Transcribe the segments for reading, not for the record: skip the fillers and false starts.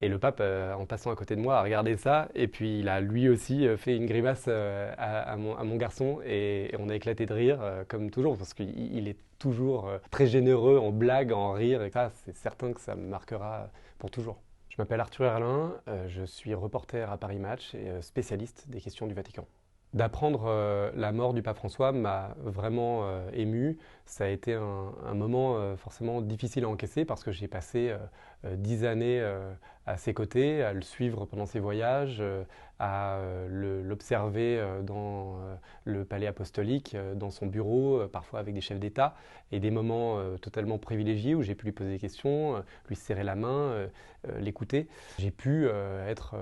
Et le pape, en passant à côté de moi, a regardé ça, et puis il a lui aussi fait une grimace à mon garçon, et on a éclaté de rire, comme toujours, parce qu'il est toujours très généreux en blague, en rire, et ça, c'est certain que ça me marquera pour toujours. Je m'appelle Arthur Herlin, je suis reporter à Paris Match et spécialiste des questions du Vatican. D'apprendre la mort du pape François m'a vraiment ému. Ça a été un moment forcément difficile à encaisser parce que j'ai passé 10 années à ses côtés, à le suivre pendant ses voyages, à l'observer dans le palais apostolique, dans son bureau, parfois avec des chefs d'État, et des moments totalement privilégiés où j'ai pu lui poser des questions, lui serrer la main, l'écouter. J'ai pu être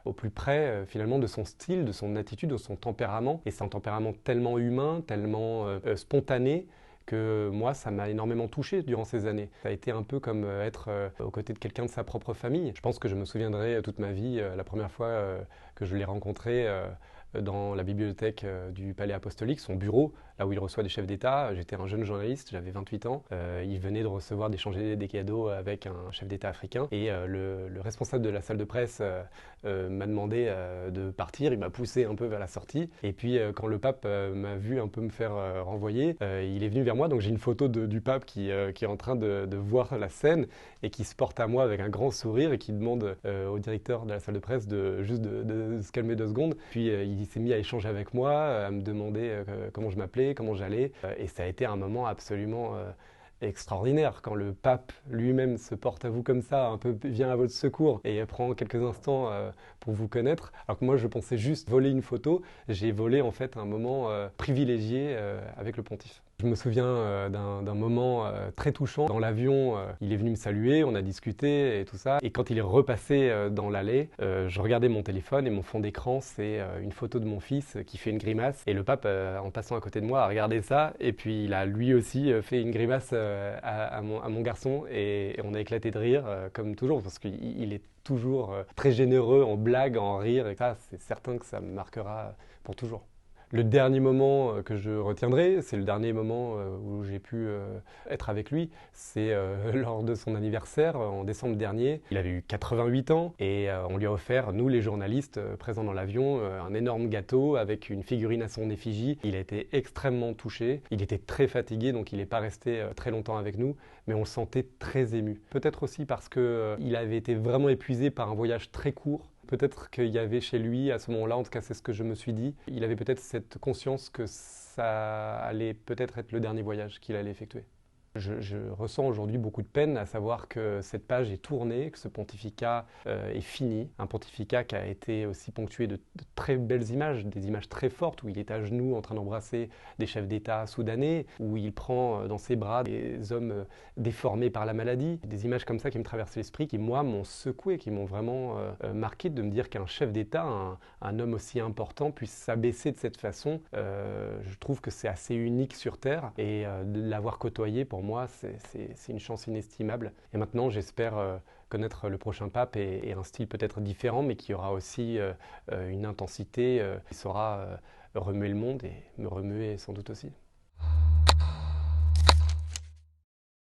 au plus près finalement de son style, de son attitude, de son tempérament. Et c'est un tempérament tellement humain, tellement spontané, que moi, ça m'a énormément touché durant ces années. Ça a été un peu comme être aux côtés de quelqu'un de sa propre famille. Je pense que je me souviendrai toute ma vie, la première fois que je l'ai rencontré dans la bibliothèque du Palais Apostolique, son bureau, là où il reçoit des chefs d'État. J'étais un jeune journaliste, j'avais 28 ans. Il venait de recevoir, d'échanger des cadeaux avec un chef d'État africain. Et le responsable de la salle de presse m'a demandé de partir. Il m'a poussé un peu vers la sortie. Et puis, quand le pape m'a vu un peu me faire renvoyer, il est venu vers moi. Donc, j'ai une photo du pape qui est en train de voir la scène et qui se porte à moi avec un grand sourire et qui demande au directeur de la salle de presse de se calmer 2 secondes. Puis, il s'est mis à échanger avec moi, à me demander comment je m'appelais, comment j'allais. Et ça a été un moment absolument extraordinaire quand le pape lui-même se porte à vous comme ça, un peu vient à votre secours et prend quelques instants pour vous connaître. Alors que moi, je pensais juste voler une photo. J'ai volé en fait un moment privilégié avec le pontife. Je me souviens d'un moment très touchant. Dans l'avion, il est venu me saluer, on a discuté et tout ça. Et quand il est repassé dans l'allée, je regardais mon téléphone et mon fond d'écran, c'est une photo de mon fils qui fait une grimace. Et le pape, en passant à côté de moi, a regardé ça. Et puis il a lui aussi fait une grimace à mon garçon. Et on a éclaté de rire, comme toujours, parce qu'il est toujours très généreux en blague, en rire. Et ça, c'est certain que ça me marquera pour toujours. Le dernier moment que je retiendrai, c'est le dernier moment où j'ai pu être avec lui. C'est lors de son anniversaire en décembre dernier. Il avait eu 88 ans et on lui a offert, nous les journalistes présents dans l'avion, un énorme gâteau avec une figurine à son effigie. Il a été extrêmement touché. Il était très fatigué, donc il n'est pas resté très longtemps avec nous, mais on le sentait très ému. Peut-être aussi parce qu'il avait été vraiment épuisé par un voyage très court. Peut-être qu'il y avait chez lui, à ce moment-là, en tout cas c'est ce que je me suis dit, il avait peut-être cette conscience que ça allait peut-être être le dernier voyage qu'il allait effectuer. Je ressens aujourd'hui beaucoup de peine à savoir que cette page est tournée, que ce pontificat est fini. Un pontificat qui a été aussi ponctué de très belles images, des images très fortes où il est à genoux en train d'embrasser des chefs d'État soudanais, où il prend dans ses bras des hommes déformés par la maladie. Des images comme ça qui me traversent l'esprit, qui moi m'ont secoué, qui m'ont vraiment marqué de me dire qu'un chef d'État, un homme aussi important puisse s'abaisser de cette façon. Je trouve que c'est assez unique sur Terre et de l'avoir côtoyé pour moi, c'est une chance inestimable. Et maintenant, j'espère connaître le prochain pape et un style peut-être différent, mais qui aura aussi une intensité qui saura remuer le monde et me remuer sans doute aussi.